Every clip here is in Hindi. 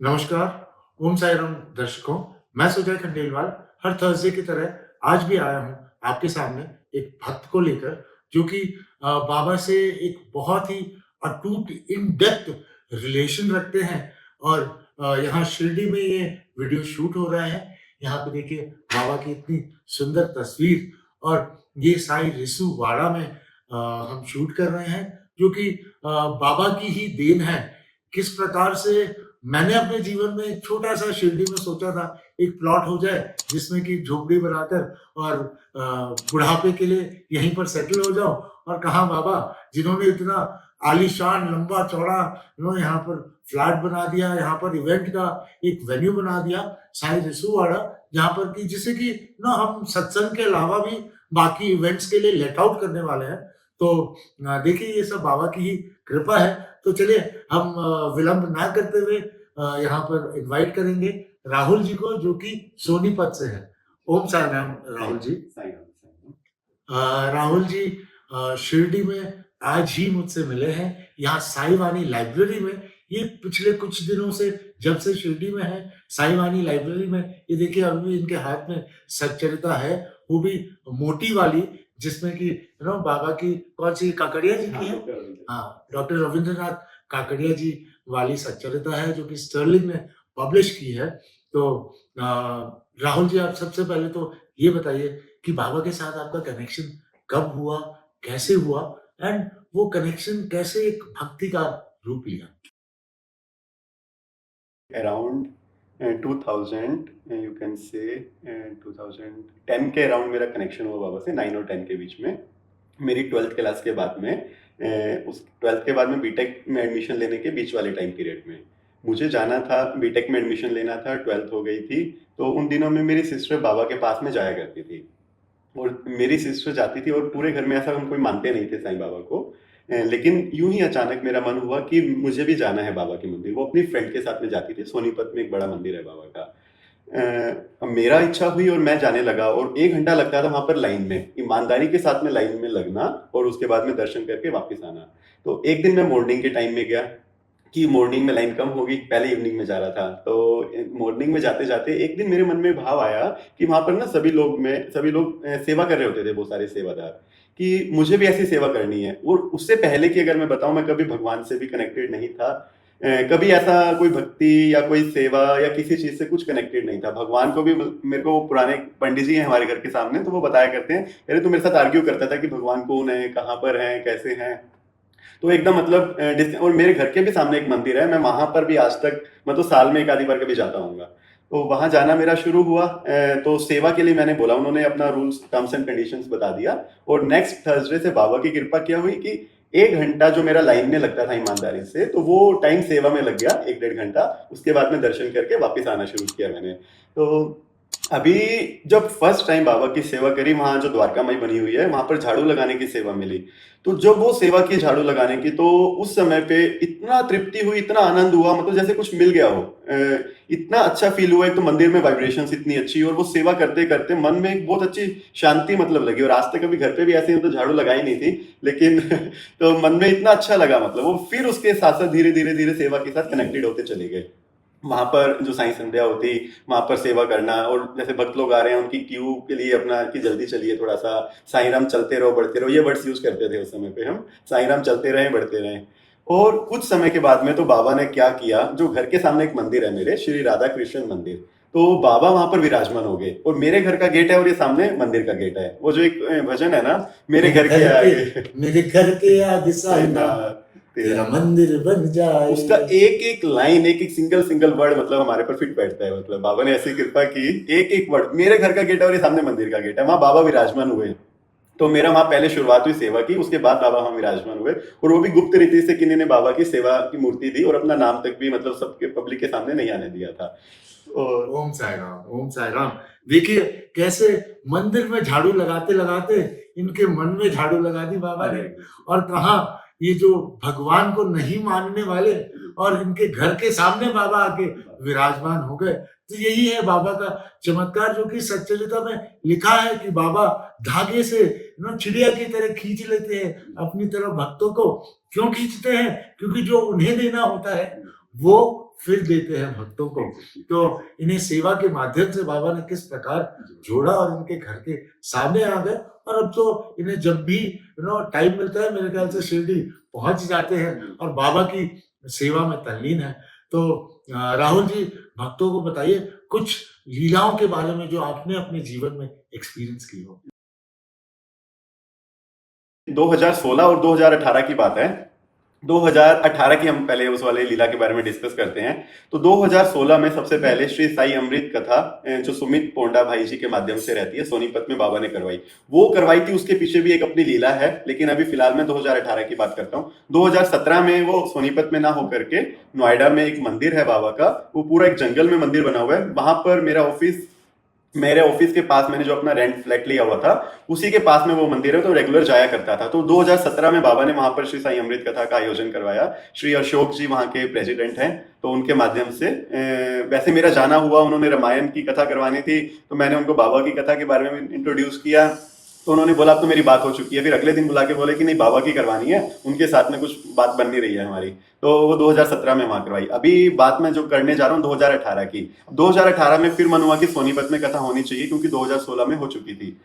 नमस्कार, ओम साई राम दर्शकों, मैं सुजय खंडेलवाल हर थर्सडे की तरह आज भी आया हूँ आपके सामने एक भक्त को लेकर जो कि बाबा से एक बहुत ही अटूट इन डेप्थ रिलेशन रखते हैं और यहाँ शिरडी में ये वीडियो शूट हो रहा है। यहाँ पे देखिए बाबा की इतनी सुंदर तस्वीर और ये साई रिसु वाड़ा में हम शूट कर रहे हैं जो कि बाबा की ही देन है। किस प्रकार से मैंने अपने जीवन में एक छोटा-सा शिरडी में सोचा था, एक प्लॉट हो जाए जिसमें कि झोपड़ी बनाकर और बुढ़ापे के लिए यहीं पर सेटल हो जाऊँ और कहाँ बाबा जिन्होंने इतना आलीशान, लंबा-चौड़ा यहाँ पर फ्लैट बना दिया, यहाँ पर इवेंट का एक वेन्यू बना दिया, साईं रिसुवाड़ा, जहाँ पर कि जिसे कि हम सत्संग के अलावा भी बाकी इवेंट्स के लिए लेट आउट करने वाले हैं। तो देखिए ये सब बाबा की ही कृपा है। तो चलिए हम विलंब ना करते हुए यहाँ पर इनवाइट करेंगे राहुल जी को जो कि सोनीपत से है। ओम साई राम राहुल जी। साई राम, साई राम। राहुल जी शिरडी में आज ही मुझसे मिले हैं। यहाँ साई वाणी लाइब्रेरी में ये पिछले कुछ दिनों से जब से शिरडी में है साई वाणी लाइब्रेरी में ये देखिए अभी भी इनके हाथ में सच्चरिता है, वो भी मोटी वाली जिसमें कि बाबा की कौन सी काकड़िया जी की है? हाँ, डॉक्टर रविंद्रनाथ काकड़िया जी वाली सच्चरिता है जो कि स्टर्लिंग ने पब्लिश की है। तो राहुल जी आप सबसे पहले तो ये बताइए कि बाबा के साथ आपका कनेक्शन कब हुआ, कैसे हुआ एंड वो कनेक्शन कैसे एक भक्ति का रूप लिया? अराउंड 2000 यू कैन से 2010 के अराउंड मेरा कनेक्शन हुआ बाबा से 9 और 10 के बीच में। मेरी 12th क्लास के बाद में उस 12th के बाद में बीटेक में एडमिशन लेने के बीच वाले टाइम पीरियड में मुझे जाना था, बीटेक में एडमिशन लेना था, 12th हो गई थी। तो उन दिनों में मेरी सिस्टर बाबा के पास में जाया करती थी और मेरी सिस्टर जाती थी और पूरे घर में ऐसा हम कोई मानते नहीं थे साईं बाबा को। लेकिन यूँ ही अचानक मेरा मन हुआ कि मुझे भी जाना है बाबा के मंदिर। वो अपनी फ्रेंड के साथ में जाती थी, सोनीपत में एक बड़ा मंदिर है बाबा का। अब मेरा इच्छा हुई और मैं जाने लगा और 1 घंटा लगता था वहाँ पर लाइन में, ईमानदारी के साथ में लाइन में लगना और उसके बाद में दर्शन करके वापस आना। तो एक दिन मैं मॉर्निंग के टाइम में गया कि मॉर्निंग में लाइन कम होगी, पहले इवनिंग में जा रहा था। तो मॉर्निंग में जाते-जाते एक दिन मेरे मन में भाव आया कि वहाँ पर ना सभी लोग सेवा कर रहे होते थे, बहुत सारे सेवादार, कि मुझे भी ऐसी सेवा करनी है। और उससे पहले की अगर मैं बताऊँ, मैं कभी भगवान से भी कनेक्टेड नहीं था। कभी ऐसा कोई भक्ति या कोई सेवा या किसी चीज़ से कुछ कनेक्टेड नहीं था। भगवान को भी मेरे को पुराने पंडित जी हैं हमारे घर के सामने, तो वो बताया करते हैं, "अरे! तू मेरे साथ आर्ग्यू करता था कि भगवान कौन है? कहाँ पर हैं? कैसे हैं?" तो एकदम मतलब और मेरे घर के भी सामने एक मंदिर है, मैं वहाँ पर भी आज तक मतलब साल में 1 आधी बार कभी जाता हूँगा। तो वहाँ जाना मेरा शुरू हुआ। तो सेवा के लिए मैंने बोला, उन्होंने अपना रूल्स, टर्म्स एंड कंडीशंस बता दिया और नेक्स्ट थर्सडे से बाबा की कृपा क्या हुई कि 1 घंटा जो मेरा लाइन में लगता था ईमानदारी से, तो वो टाइम सेवा में लग गया 1 डेढ़ घंटा। उसके बाद में दर्शन करके वापस आना शुरू किया मैंने। तो अभी जब फर्स्ट टाइम बाबा की सेवा करी, वहाँ जो द्वारका माई बनी हुई है, वहाँ पर झाड़ू लगाने की सेवा मिली। तो जब वो सेवा की झाड़ू लगाने की, तो उस समय पे इतना तृप्ति हुई, इतना आनंद हुआ, मतलब जैसे कुछ मिल गया हो। इतना अच्छा फ़ील हुआ। एक तो मंदिर में वाइब्रेशंस इतनी अच्छी और वो सेवा करते-करते मन में एक बहुत अच्छी शांति मतलब लगी और आज तक कभी घर पे भी ऐसे तो झाड़ू लगाई नहीं थी, लेकिन तो मन में इतना अच्छा लगा, मतलब वो फिर उसके साथ-साथ धीरे-धीरे सेवा के साथ कनेक्टेड होते चले गए। वहाँ पर जो साईं संध्या होती, वहाँ पर सेवा करना और जैसे भक्त लोग आ रहे हैं, उनकी क्यू के लिए अपना कि जल्दी चलिए थोड़ा-सा, साईं राम चलते रहो, बढ़ते रहो, ये वर्ड्स यूज़ करते थे उस समय पे हम, साईं राम चलते रहें, बढ़ते रहें। और कुछ समय के बाद में तो बाबा ने क्या किया, जो घर के सामने एक मंदिर है मेरे, श्री राधा कृष्ण मंदिर, तो बाबा वहाँ पर विराजमान हो गए और मेरे घर का गेट है और ये सामने मंदिर का गेट है। वो जो एक भजन है ना, मेरे घर के आगे मेरे घर के आगे साईं नाम तेरा तेरा मंदिर बन जाए। उसका एक-एक लाइन, एक-एक सिंगल वर्ड मतलब हमारे पर फिट बैठता है। मतलब बाबा ने ऐसी कृपा की, एक-एक वर्ड, मेरे घर का गेट है और ये सामने मंदिर का गेट है, वहाँ बाबा विराजमान हुए। तो मेरा वहाँ पहले शुरुआत हुई सेवा की, उसके बाद बाबा वहाँ विराजमान हुए और वो भी गुप्त रीति से किन्हीं ने बाबा की सेवा की मूर्ति दी और अपना नाम तक भी मतलब सबके पब्लिक के सामने नहीं आने दिया था। और ओम साई राम, ओम साई राम। देखिए कैसे मंदिर में झाड़ू लगाते-लगाते इनके मन में झाड़ू लगा दी बाबा ने और कहाँ ये जो भगवान को नहीं मानने वाले और इनके घर के सामने बाबा आके विराजमान हो गए। तो यही है बाबा का चमत्कार जो कि सच्चरिता में लिखा है कि बाबा धागे से चिड़िया की तरह खींच लेते हैं अपनी तरफ भक्तों को। क्यों खींचते हैं? क्योंकि जो उन्हें देना होता है वो फिर देते हैं भक्तों को। एग्ज़ैक्टली। तो इन्हें सेवा के माध्यम से बाबा ने किस प्रकार जी। जोड़ा और इनके घर के सामने आ गए, और अब तो इन्हें जब भी टाइम मिलता है मेरे ख्याल से शिरडी पहुँच जाते हैं जी। और बाबा की सेवा में तल्लीन है। तो राहुल जी, भक्तों को बताइए कुछ लीलाओं के बारे में जो आपने अपने जीवन में एक्सपीरियंस की हो। 2016 और 2018 की बात है। 2018 की हम पहले उस वाले लीला के बारे में डिस्कस करते हैं। तो 2016 में सबसे पहले श्री साई अमृत कथा जो सुमित पोंडा भाई जी के माध्यम से रहती है, सोनीपत में बाबा ने करवाई। वो करवाई थी, उसके पीछे भी एक अपनी लीला है, लेकिन अभी फिलहाल मैं 2018 की बात करता हूँ। 2017 में वो सोनीपत में ना होकर के नोएडा में एक मंदिर है बाबा का, वो पूरा एक जंगल में मंदिर बना हुआ है। वहां पर मेरे ऑफिस के पास मैंने जो अपना रेंट फ्लैट लिया हुआ था, उसी के पास में वो मंदिर है, तो रेगुलर जाया करता था। तो 2017 में बाबा ने वहां पर श्री साई अमृत कथा का आयोजन करवाया। श्री अशोक जी वहां के प्रेसिडेंट हैं, तो उनके माध्यम से वैसे मेरा जाना हुआ। उन्होंने रामायण की कथा करवानी थी, तो मैंने उनको बाबा की कथा के बारे में इंट्रोड्यूस किया। तो उन्होंने बोला अब तो मेरी बात हो चुकी है। फिर अगले दिन बुला के बोले कि नहीं, बाबा की करवानी है, उनके साथ में कुछ बात बन नहीं रही है हमारी। तो वो 2017 में वहां करवाई। अभी बात मैं जो करने जा रहा हूँ 2018 की। 2018 में फिर मन हुआ कि सोनीपत में कथा होनी चाहिए, क्योंकि 2016 में हो चुकी थी।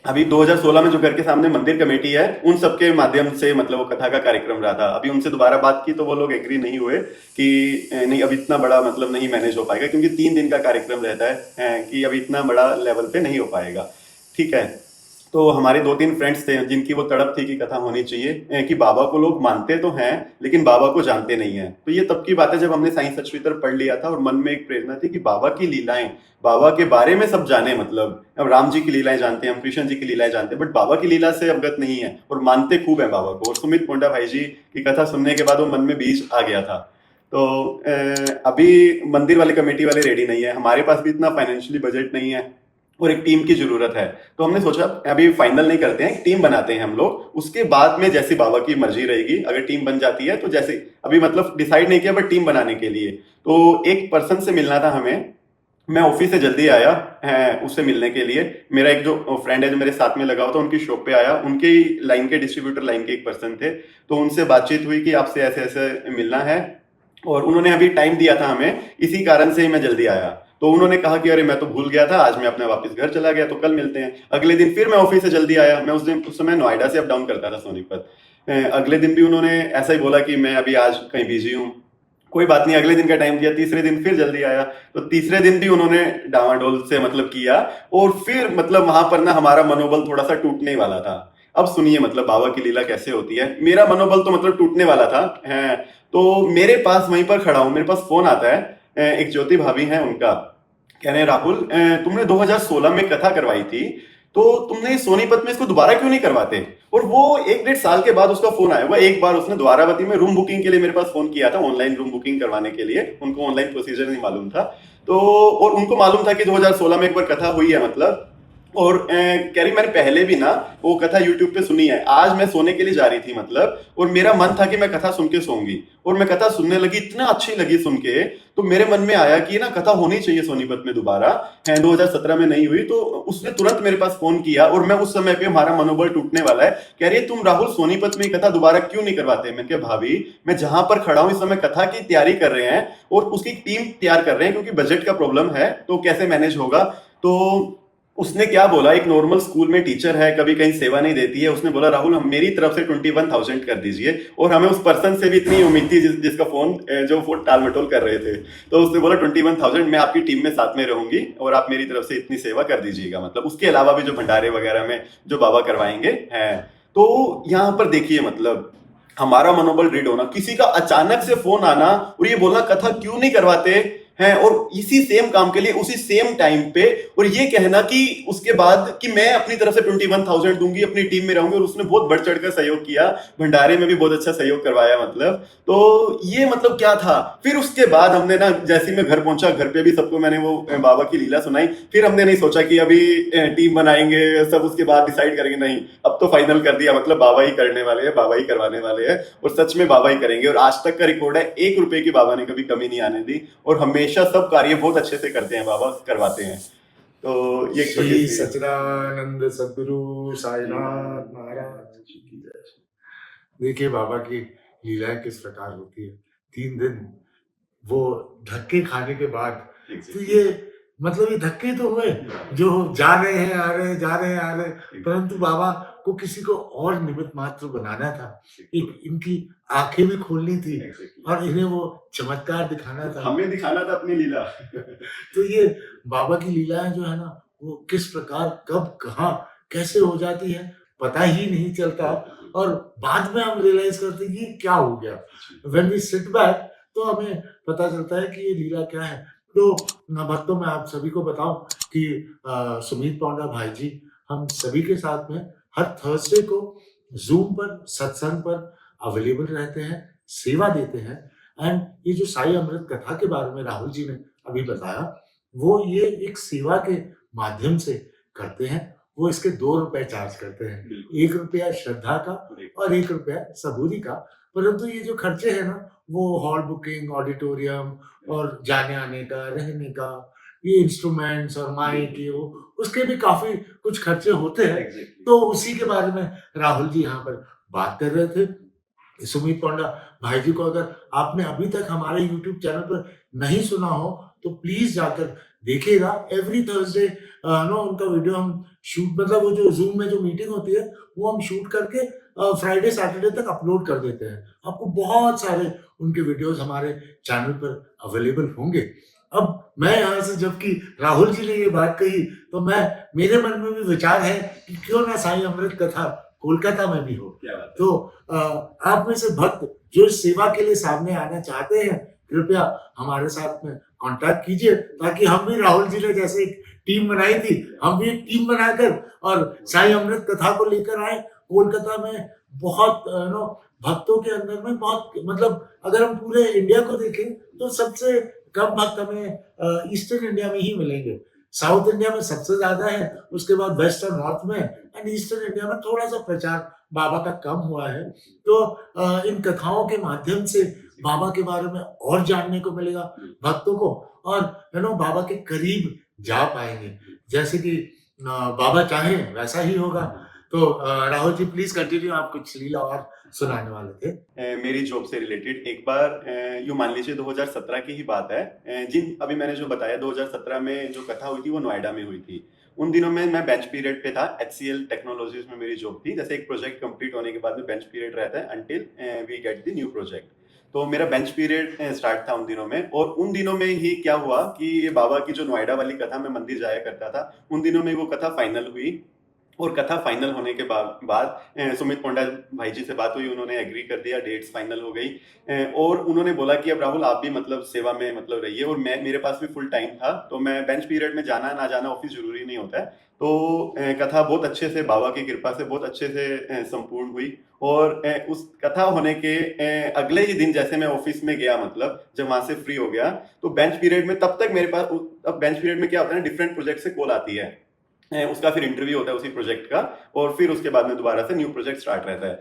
अभी 2016 में जो घर के सामने मंदिर कमेटी है, उन सबके माध्यम से मतलब वो कथा का कार्यक्रम रहा था। अभी उनसे दोबारा बात की तो वो लोग एग्री नहीं हुए कि नहीं, अब इतना बड़ा मतलब नहीं मैनेज हो पाएगा, क्योंकि 3 दिन का कार्यक्रम रहता है कि अब इतना बड़ा लेवल पे नहीं हो पाएगा। ठीक है। तो हमारे 2-3 फ्रेंड्स थे जिनकी वो तड़प थी कि कथा होनी चाहिए, कि बाबा को लोग मानते तो हैं लेकिन बाबा को जानते नहीं है। तो ये तब की बात है जब हमने साईं सचरित्र पढ़ लिया था और मन में एक प्रेरणा थी कि बाबा की लीलाएं, बाबा के बारे में सब जाने। मतलब अब राम जी की लीलाएं जानते हैं, हम कृष्ण जी की लीलाएं जानते हैं, बट बाबा की लीला से अवगत नहीं है और मानते खूब है बाबा को। और सुमित पोंडा भाई जी की कथा सुनने के बाद वो मन में बीज आ गया था। तो अभी मंदिर वाले कमेटी वाले रेडी नहीं है, हमारे पास भी इतना फाइनेंशियली बजट नहीं है और एक टीम की जरूरत है। तो हमने सोचा अभी फाइनल नहीं करते हैं, टीम बनाते हैं हम लोग, उसके बाद में जैसी बाबा की मर्जी रहेगी, अगर टीम बन जाती है तो जैसे अभी मतलब डिसाइड नहीं किया, बट टीम बनाने के लिए तो एक पर्सन से मिलना था हमें। मैं ऑफिस से जल्दी आया है उससे मिलने के लिए। मेरा एक जो फ्रेंड है जो मेरे साथ में लगा हुआ था, उनकी शॉप पे आया। उनके लाइन के डिस्ट्रीब्यूटर लाइन के एक पर्सन थे, तो उनसे बातचीत हुई कि आपसे ऐसे ऐसे मिलना है, और उन्होंने अभी टाइम दिया था हमें, इसी कारण से ही मैं जल्दी आया। तो उन्होंने कहा कि अरे मैं तो भूल गया था, आज मैं अपने वापस घर चला गया, तो कल मिलते हैं। अगले दिन फिर मैं ऑफिस से जल्दी आया। मैं उस समय नोएडा से अप डाउन करता था सोनीपत। अगले दिन भी उन्होंने ऐसा ही बोला कि मैं अभी आज कहीं बिजी हूँ। कोई बात नहीं, अगले दिन का टाइम दिया, तीसरे दिन फिर जल्दी आया। तो तीसरे दिन भी उन्होंने डामाडोल से मतलब किया, और फिर मतलब वहां पर ना हमारा मनोबल थोड़ा सा टूटने वाला था। अब सुनिए मतलब बाबा की लीला कैसे होती है। मेरा मनोबल तो मतलब टूटने वाला था है। तो मेरे पास वहीं पर खड़ा हूं, मेरे पास फोन आता है, एक ज्योति भाभी हैं उनका। कह रहे हैं राहुल, तुमने 2016 में कथा करवाई थी, तो तुमने सोनीपत में इसको दोबारा क्यों नहीं करवाते। और वो 1-1.5 साल के बाद उसका फोन आया हुआ। एक बार उसने द्वारावती में रूम बुकिंग के लिए मेरे पास फोन किया था, ऑनलाइन रूम बुकिंग करवाने के लिए। उनको ऑनलाइन प्रोसीजर नहीं मालूम था। तो और उनको मालूम था कि 2016 में एक बार कथा हुई है मतलब। और कह रही मैंने पहले भी ना वो कथा यूट्यूब पे सुनी है। आज मैं सोने के लिए जा रही थी मतलब, और मेरा मन था कि मैं कथा सुन के सोऊंगी, और मैं कथा सुनने लगी, इतना अच्छी लगी सुन के। तो मेरे मन में आया कि ना कथा होनी चाहिए सोनीपत में दोबारा है। 2017 में नहीं हुई, तो उसने तुरंत मेरे पास फोन किया, और मैं उस समय पे हमारा मनोबल टूटने वाला है। कह रही है तुम राहुल सोनीपत में कथा दोबारा क्यों नहीं करवाते। मैंने कहा भाभी, मैं जहां पर खड़ा हूं इस समय कथा की तैयारी कर रहे हैं, और उसकी टीम तैयार कर रहे हैं, क्योंकि बजट का प्रॉब्लम है, तो कैसे मैनेज होगा। तो उसने क्या बोला, एक नॉर्मल स्कूल में टीचर है, कभी कहीं सेवा नहीं देती है। उसने बोला राहुल, हम मेरी तरफ से 21,000 कर दीजिए। और हमें उस पर्सन से भी इतनी उम्मीद थी जिसका फोन जो फोन टाल मटोल कर रहे थे। तो उसने बोला 21,000 मैं आपकी टीम में साथ में रहूंगी, और आप मेरी तरफ से इतनी सेवा कर दीजिएगा। मतलब उसके अलावा भी जो भंडारे वगैरह में जो बाबा करवाएंगे हैं। तो यहाँ पर देखिए मतलब हमारा मनोबल रीड होना, किसी का अचानक से फोन आना और ये बोलना कथा क्यों नहीं करवाते हैं, और इसी सेम काम के लिए उसी सेम टाइम पे, और ये कहना कि उसके बाद कि मैं अपनी तरफ से 21,000 दूंगी, अपनी टीम में रहूंगी। और उसने बहुत बढ़ चढ़ कर सहयोग किया, भंडारे में भी बहुत अच्छा सहयोग करवाया मतलब। तो ये मतलब क्या था। फिर उसके बाद हमने ना, जैसे ही मैं घर पहुंचा, घर पे भी सबको मैंने वो बाबा की लीला सुनाई। फिर हमने नहीं सोचा कि अभी टीम बनाएंगे सब, उसके बाद डिसाइड करेंगे, नहीं, अब तो फाइनल कर दिया। मतलब बाबा ही करने वाले हैं, बाबा ही करवाने वाले हैं, और सच में बाबा ही करेंगे। और आज तक का रिकॉर्ड है, 1 रुपए की बाबा ने कभी कमी नहीं आने दी, और हमेशा सब कार्य बहुत अच्छे से करते हैं बाबा, करवाते हैं। तो ये एक छोटी श्री सी। सच्चिदानंद सद्गुरु साईनाथ महाराज जी। की जय। देखिए बाबा की लीलाएं किस प्रकार होती है। 3 दिन वो धक्के खाने के बाद, तो एग्ज़ैक्टली। ये मतलब ये धक्के तो हुए, जो जा रहे हैं, आ रहे हैं, जा रहे हैं, आ रहे हैं, परंतु बाबा को किसी को और निमित्त मात्र बनाना था। एक इनकी आँखें भी खोलनी थी एग्ज़ैक्टली। और इन्हें वो चमत्कार दिखाना था। हमें दिखाना था अपनी लीला। तो ये बाबा की लीलाएँ जो है ना, वो किस प्रकार, कब, कहाँ, कैसे हो जाती है, पता ही नहीं चलता और बाद में हम रियलाइज़ करते हैं कि ये क्या हो गया। व्हेन वी सिट बैक तो हमें पता चलता है कि ये लीला क्या है। तो भक्तों मैं आप सभी को बताऊँ कि सुमीत पांडा भाई जी हम सभी के साथ में हर थर्सडे को ज़ूम पर, सत्संग पर अवेलेबल रहते हैं, सेवा देते हैं एंड ये जो साई अमृत कथा के बारे में राहुल जी ने अभी बताया, वो ये एक सेवा के माध्यम से करते हैं। वो इसके ₹2 चार्ज करते हैं। बिल्कुल। ₹1 श्रद्धा का और ₹1 सबूरी का। परंतु ये जो खर्चे हैं ना, वो हॉल बुकिंग, ऑडिटोरियम और जाने-आने का, रहने का, ये इंस्ट्रूमेंट्स और माइक ये वो, उसके भी काफ़ी कुछ खर्चे होते हैं। एग्ज़ैक्टली। तो उसी के बारे में राहुल जी यहाँ पर बात कर रहे थे। सुमित पांडा भाई जी को अगर आपने अभी तक हमारे यूट्यूब चैनल पर नहीं सुना हो तो प्लीज जाकर देखिएगा। एवरी थर्सडे नो उनका वीडियो हम शूट, मतलब वो जो जूम में जो मीटिंग होती है वो हम शूट करके फ्राइडे सैटरडे तक अपलोड कर देते हैं। आपको बहुत सारे उनके वीडियोस हमारे चैनल पर अवेलेबल होंगे। अब मैं यहाँ से, जबकि राहुल जी ने ये बात कही, तो मैं, मेरे मन में भी विचार है कि क्यों ना साईं अमृत कथा कोलकाता में भी हो। क्या बात है। तो आप में से भक्त जो इस सेवा के लिए सामने आना चाहते हैं, कृपया हमारे साथ में कांटेक्ट कीजिए ताकि हम भी राहुल जी ने जैसे एक टीम बनाई थी, हम भी एक टीम बनाकर और साईं अमृत कथा को लेकर आए। कोलकाता में बहुत नो भक्तों के अंदर में बहुत, मतलब अगर हम पूरे इंडिया को देखें तो सबसे कम भक्त हमें ईस्टर्न इंडिया में ही मिलेंगे। साउथ इंडिया में सबसे ज़्यादा है, उसके बाद वेस्ट और नॉर्थ में एंड ईस्टर्न इंडिया में थोड़ा-सा प्रचार बाबा का कम हुआ है। तो इन कथाओं के माध्यम से बाबा के बारे में और जानने को मिलेगा भक्तों को और बाबा के करीब जा पाएँगे। जैसे कि बाबा चाहें वैसा ही होगा। तो राहुल जी प्लीज़ कंटिन्यू, आप कुछ लीला और सुनाने वाले थे। मेरी जॉब से रिलेटेड एक बार यूँ मान लीजिए 2017 की ही बात है। जिन अभी मैंने जो बताया 2017 में जो कथा हुई थी वो नोएडा में हुई थी। उन दिनों में मैं बेंच पीरियड पे था, एचसीएल टेक्नोलॉजीज़ में मेरी जॉब थी। जैसे एक प्रोजेक्ट कंप्लीट होने के बाद में बेंच पीरियड रहता है until we get the new project. तो मेरा बेंच पीरियड स्टार्ट था उन दिनों में और उन दिनों में ही क्या हुआ कि ये बाबा की जो नोएडा वाली कथा मैं मंदिर जाया करता था, उन दिनों में वो कथा फाइनल हुई और कथा फाइनल होने के बाद सुमित पांडा भाई जी से बात हुई, उन्होंने एग्री कर दिया, डेट्स फाइनल हो गई और उन्होंने बोला कि अब राहुल आप भी मतलब सेवा में मतलब रहिए और मैं, मेरे पास भी फुल टाइम था, तो मैं बेंच पीरियड में जाना ना जाना ऑफिस जरूरी नहीं होता है। तो कथा बहुत अच्छे से बाबा की कृपा से बहुत अच्छे से संपूर्ण हुई और उस कथा होने के अगले ही दिन जैसे मैं ऑफिस में गया, मतलब जब वहां से फ्री हो गया, तो बेंच पीरियड में तब तक मेरे पास, अब बेंच पीरियड में क्या होता है ना, डिफरेंट प्रोजेक्ट से कॉल आती है, उसका फिर इंटरव्यू होता है उसी प्रोजेक्ट का और फिर उसके बाद में दोबारा से न्यू प्रोजेक्ट स्टार्ट रहता है।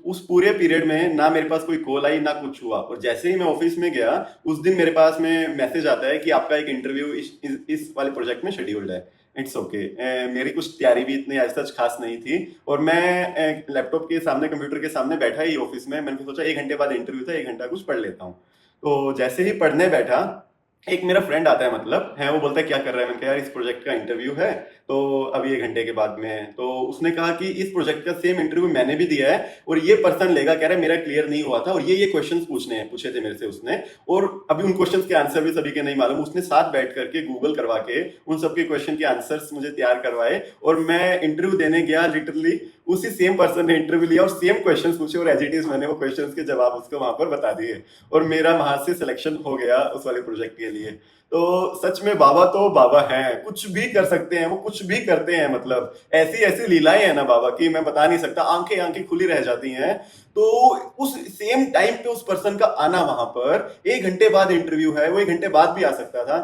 उस पूरे पीरियड में ना मेरे पास कोई कॉल आई ना कुछ हुआ और जैसे ही मैं ऑफिस में गया उस दिन मेरे पास में मैसेज आता है कि आपका एक इंटरव्यू इस वाले प्रोजेक्ट में शेड्यूल्ड है। It's okay. मेरी कुछ तैयारी भी इतनी आज तक खास नहीं थी और मैं लैपटॉप के सामने, कंप्यूटर के सामने बैठा ही ऑफिस में, मैंने सोचा 1 घंटे बाद इंटरव्यू था, 1 घंटा कुछ पढ़ लेता हूँ। तो जैसे ही पढ़ने बैठा, एक मेरा फ्रेंड आता है, मतलब है, वो बोलता है क्या कर रहा है, मैंने कहा यार इस प्रोजेक्ट का इंटरव्यू है तो अभी 1 घंटे के बाद में है। तो उसने कहा कि इस प्रोजेक्ट का सेम इंटरव्यू मैंने भी दिया है और ये पर्सन लेगा, कह रहा है मेरा क्लियर नहीं हुआ था और ये क्वेश्चंस पूछे थे मेरे से उसने, और अभी उन क्वेश्चंस के आंसर भी सभी के नहीं मालूम। उसने साथ बैठ करके गूगल करवा के उन सबके क्वेश्चन के आंसर्स मुझे तैयार करवाए और मैं इंटरव्यू देने गया, लिटरली उसी सेम पर्सन ने इंटरव्यू लिया और सेम क्वेश्चंस पूछे और एज इट इज मैंने वो क्वेश्चंस के जवाब उसको वहां पर बता दिए और मेरा वहां से सिलेक्शन हो गया उस वाले प्रोजेक्ट के लिए। तो सच में बाबा तो बाबा हैं, कुछ भी कर सकते हैं, वो कुछ भी करते हैं, मतलब ऐसी ऐसी लीलाएं हैं ना बाबा की, मैं बता नहीं सकता, आंखें आंखें खुली रह जाती हैं। तो उस सेम टाइम पे उस पर्सन का आना वहां पर, 1 घंटे बाद इंटरव्यू है, वो 1 घंटे बाद भी आ सकता था,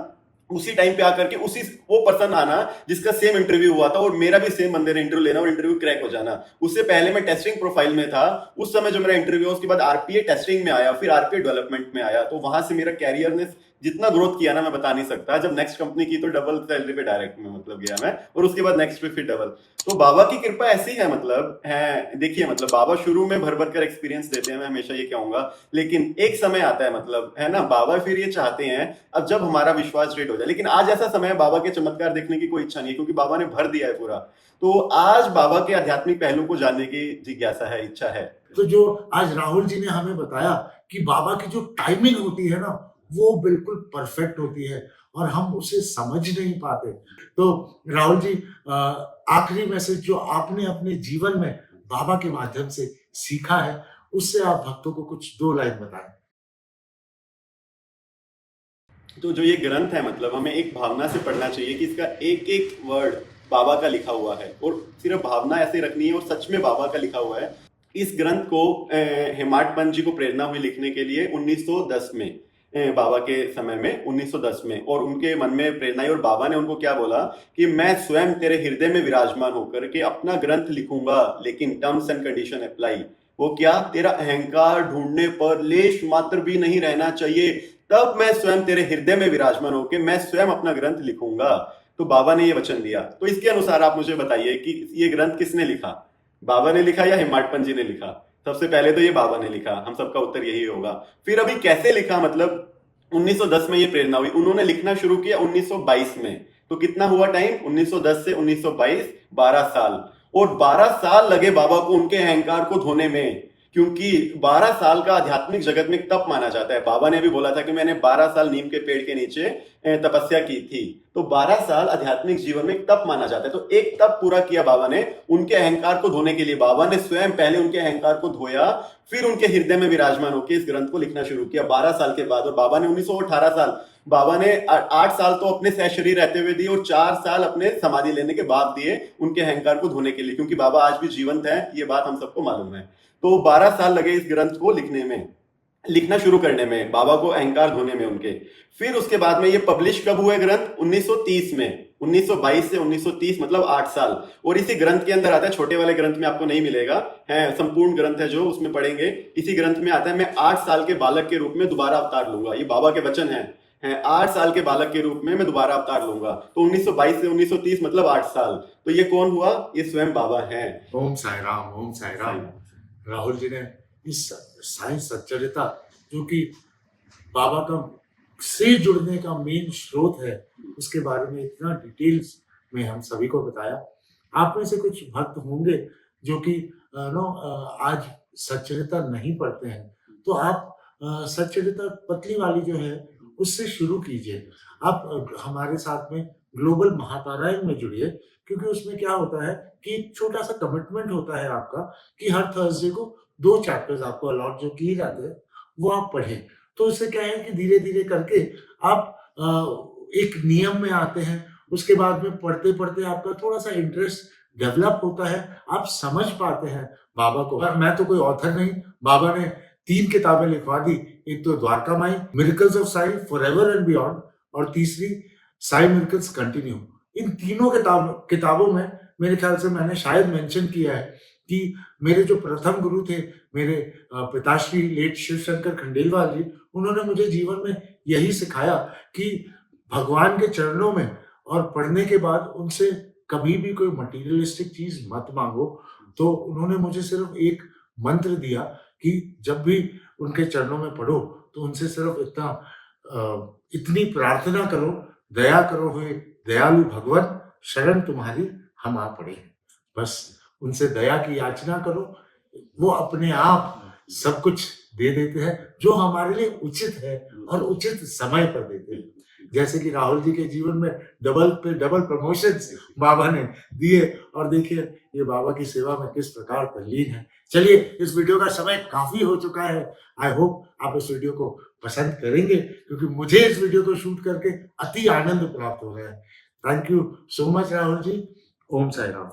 उसी टाइम पे आकर के उसी वो पर्सन आना जिसका सेम इंटरव्यू हुआ था और मेरा भी सेम बंदे ने इंटरव्यू लेना और इंटरव्यू क्रैक हो जाना। उससे पहले मैं टेस्टिंग प्रोफाइल में था, उस समय जो मेरा इंटरव्यू, उसके बाद आरपीए टेस्टिंग में आया, फिर आरपीए डेवलपमेंट में आया, तो वहां से मेरा कैरियर ने जितना ग्रोथ किया ना मैं बता नहीं सकता। जब नेक्स्ट कंपनी की तो डबल सैलरी पे डायरेक्ट में मतलब गया मैं, और उसके बाद नेक्स्ट पे फिर डबल। तो बाबा की कृपा ऐसी है, मतलब है, देखिए मतलब बाबा शुरू में भर भर कर एक्सपीरियंस देते हैं, मैं हमेशा ये कहूंगा, लेकिन एक समय आता है, मतलब है ना, बाबा फिर ये चाहते हैं अब जब हमारा विश्वास रेट हो जाए। लेकिन आज ऐसा समय है बाबा के चमत्कार देखने की कोई इच्छा नहीं है, क्योंकि बाबा ने भर दिया है पूरा। तो आज बाबा के आध्यात्मिक पहलू को जानने की जिज्ञासा है, इच्छा है। तो जो आज राहुल जी ने हमें बताया कि बाबा की जो टाइमिंग होती है ना, वो बिल्कुल परफेक्ट होती है और हम उसे समझ नहीं पाते। तो राहुल जी, आखिरी मैसेज जो आपने अपने जीवन में बाबा के माध्यम से सीखा है, उससे आप भक्तों को कुछ 2 लाइन बताएँ। तो जो ये ग्रंथ है, मतलब हमें एक भावना से पढ़ना चाहिए कि इसका एक एक वर्ड बाबा का लिखा हुआ है, और सिर्फ भावना ऐसे रखनी है और सच में बाबा का लिखा हुआ है। इस ग्रंथ को हेमाड पंत जी को प्रेरणा हुई लिखने के लिए 1910 में, बाबा के समय में 1910 में, और उनके मन में प्रेरणा आई और बाबा ने उनको क्या बोला कि मैं स्वयं तेरे हृदय में विराजमान होकर के अपना ग्रंथ लिखूंगा, लेकिन टर्म्स एंड कंडीशन अप्लाई। वो क्या, तेरा अहंकार ढूंढने पर लेश मात्र भी नहीं रहना चाहिए, तब मैं स्वयं तेरे हृदय में विराजमान होकर मैं स्वयं अपना ग्रंथ लिखूंगा। तो बाबा ने ये वचन दिया। तो इसके अनुसार आप मुझे बताइए कि ये ग्रंथ किसने लिखा, बाबा ने लिखा या हिमाड पंत जी ने लिखा? सबसे पहले तो ये बाबा ने लिखा, हम सबका उत्तर यही होगा। फिर अभी कैसे लिखा, मतलब 1910 में ये प्रेरणा हुई, उन्होंने लिखना शुरू किया 1922 में। तो कितना हुआ टाइम, 1910 से 1922, 12 साल। और 12 साल लगे बाबा को उनके अहंकार को धोने में, क्योंकि 12 साल का आध्यात्मिक जगत में तप माना जाता है। बाबा ने भी बोला था कि मैंने 12 साल नीम के पेड़ के नीचे तपस्या की थी। तो 12 साल आध्यात्मिक जीवन में तप माना जाता है। तो एक तप पूरा किया बाबा ने उनके अहंकार को धोने के लिए। बाबा ने स्वयं पहले उनके अहंकार को धोया, फिर उनके हृदय में विराजमान होकर इस ग्रंथ को लिखना शुरू किया 12 साल के बाद। और बाबा ने 1918 साल, बाबा ने 8 साल तो अपने सह शरीर रहते हुए दिए और 4 साल अपने समाधि लेने के बाद दिए उनके अहंकार को धोने के लिए, क्योंकि बाबा आज भी जीवंत है, ये बात हम सबको मालूम है। तो 12 साल लगे इस ग्रंथ को लिखने में, लिखना शुरू करने में, बाबा को अहंकार धोने में उनके। फिर उसके बाद में ये पब्लिश कब हुए ग्रंथ, 1930 में। 1922 से 1930 मतलब 8 साल। और इसी ग्रंथ के अंदर आता है, छोटे वाले ग्रंथ में आपको नहीं मिलेगा, है संपूर्ण ग्रंथ है जो, उसमें पढ़ेंगे। इसी ग्रंथ में आता है, मैं 8 साल के बालक के रूप में दोबारा अवतार लूंगा। ये बाबा के वचन है 8 साल के बालक के रूप में मैं दोबारा अवतार लूंगा। तो 1922 से 1930 मतलब 8 साल। तो ये कौन हुआ, ये स्वयं बाबा है। ओम साई राम, ओम साई राम। राहुल जी ने इस साई सच्चरिता, जो कि बाबा का से जुड़ने का मेन स्रोत है, उसके बारे में इतना डिटेल्स में हम सभी को बताया। आप में से कुछ भक्त होंगे जो कि आज सच्चरिता नहीं पढ़ते हैं, तो आप सच्चरिता पतली वाली जो है उससे शुरू कीजिए। आप हमारे साथ में ग्लोबल महापारायण में जुड़िए, क्योंकि उसमें क्या होता है कि एक छोटा-सा कमिटमेंट होता है आपका कि हर थर्सडे को 2 चैप्टर्स आपको अलॉट जो किए जाते हैं, वो आप पढ़ें। तो उससे क्या है कि धीरे-धीरे करके आप एक नियम में आते हैं, उसके बाद में पढ़ते-पढ़ते आपका थोड़ा-सा इंटरेस्ट डेवलप होता है, आप समझ पाते हैं बाबा को। और मैं तो कोई ऑथर नहीं, बाबा ने 3 किताबें लिखवा दी, एक तो Dwarka Mai, miracles of Sai, forever and beyond, और तीसरी साई मिरेकल्स कंटिन्यू। इन तीनों किताबों में मेरे ख्याल से मैंने शायद मेंशन किया है कि मेरे जो प्रथम गुरु थे, मेरे पिताश्री लेट शिव शंकर खंडेलवाल जी, उन्होंने मुझे जीवन में यही सिखाया कि भगवान के चरणों में और पढ़ने के बाद उनसे कभी भी कोई मटेरियलिस्टिक चीज़ मत माँगो। तो उन्होंने मुझे सिर्फ़ एक मंत्र दिया कि जब भी उनके चरणों में पढ़ो, तो उनसे सिर्फ़ इतनी प्रार्थना करो, दया करो हे दयालु भगवन, शरण तुम्हारी हम आ पड़े हैं। बस उनसे दया की याचना करो, वो अपने आप सब कुछ दे देते हैं, जो हमारे लिए उचित है और उचित समय पर देते हैं। जैसे कि राहुल जी के जीवन में डबल पे डबल प्रमोशंस बाबा ने दिए, और देखिए ये बाबा की सेवा में किस प्रकार तल्लीन है। चलिए, इस वीडियो का समय काफ़ी हो चुका है। आई होप आप इस वीडियो को पसंद करेंगे, क्योंकि मुझे इस वीडियो को शूट करके अति आनंद प्राप्त हो रहा है। Thank you so much Rahul ji. Om Sai Ram.